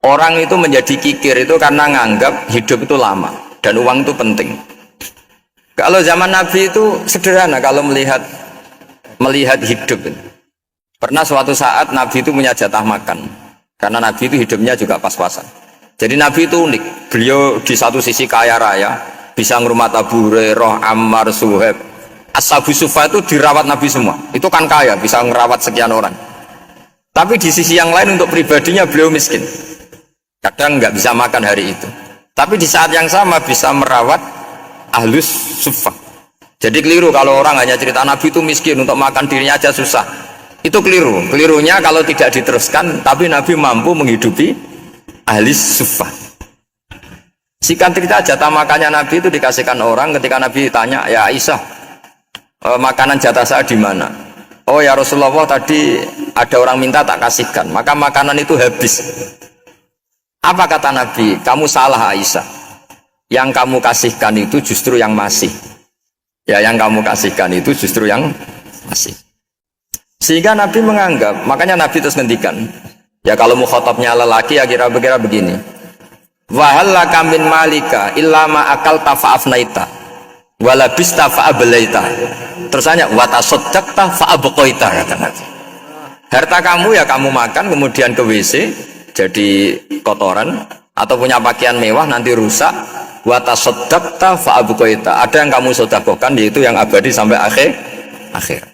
Orang itu menjadi kikir itu karena nganggap hidup itu lama dan uang itu penting. Kalau zaman Nabi itu sederhana kalau melihat hidup. Pernah suatu saat Nabi itu punya jatah makan karena Nabi itu hidupnya juga pas-pasan. Jadi Nabi itu unik. Beliau di satu sisi kaya raya, bisa ngurmat Abu Hurairah, Ammar, Suhaib. Ashabu Sufa itu dirawat Nabi semua. Itu kan kaya, bisa ngerawat sekian orang. Tapi di sisi yang lain untuk pribadinya beliau miskin. Kadang nggak bisa makan hari itu. Tapi di saat yang sama bisa merawat ahlus sufa. Jadi keliru kalau orang hanya cerita Nabi itu miskin, untuk makan dirinya aja susah. Itu keliru. Kelirunya kalau tidak diteruskan, tapi Nabi mampu menghidupi ahli sufa. Singkat cerita jatah makannya Nabi itu dikasihkan orang ketika Nabi tanya, ya Aisyah, makanan jatah saya di mana? Oh ya Rasulullah, tadi ada orang minta tak kasihkan, maka makanan itu habis. Apa kata Nabi? Kamu salah Aisyah. Yang kamu kasihkan itu justru yang masih. Ya, yang kamu kasihkan itu justru yang masih. Sehingga Nabi menganggap, makanya Nabi terus ngendikan. Ya kalau mukhatabnya lelaki ya kira-kira begini. Wa hal laka min malika illa ma akalta fa afnaita wa labista fa ablaita. Terus tanya wa tasaddaqta fa abqaita, kata Nabi. Harta kamu ya kamu makan kemudian ke WC jadi kotoran, atau punya pakaian mewah nanti rusak, wa tasaddaqta fa abqaita. Ada yang kamu sedekahkan yaitu yang abadi sampai akhir.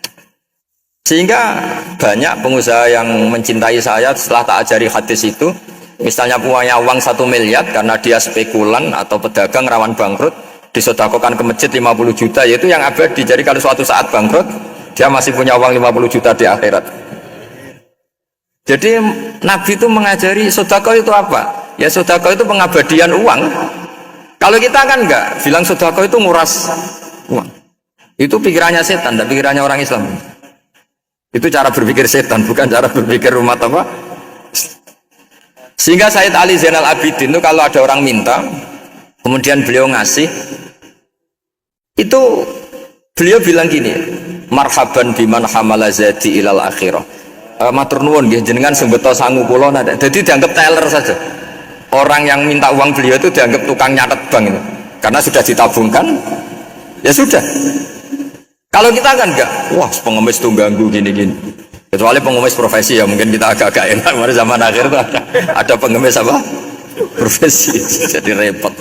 Sehingga banyak pengusaha yang mencintai saya setelah tak ajari hadis itu, misalnya punya uang 1 miliar karena dia spekulan atau pedagang rawan bangkrut, disedekahkan ke masjid 50 juta, yaitu yang abadi. Jadi kalau suatu saat bangkrut, dia masih punya uang 50 juta di akhirat. Jadi Nabi itu mengajari sedekah itu apa? Ya sedekah itu pengabadian uang. Kalau kita kan enggak, bilang sedekah itu nguras uang. Itu pikirannya setan, dan pikirannya orang Islam. Itu cara berpikir setan, bukan cara berpikir umat apa. Sehingga Sayyid Ali Zainal Abidin itu kalau ada orang minta, kemudian beliau ngasih, itu beliau bilang gini, marhaban biman hamala zadi ilal akhirah. Matur nuwun nggih jenengan sing beto sangu kula nada. Jadi dianggap teller saja. Orang yang minta uang beliau itu dianggap tukang nyatet bank itu. Karena sudah ditabungkan, ya sudah. Kalau kita kan enggak, wah pengemis tuh ganggu gini-gini. Kecuali pengemis profesi ya mungkin kita agak-agak enak. Pada zaman akhir itu ada pengemis apa? Profesi, jadi repot.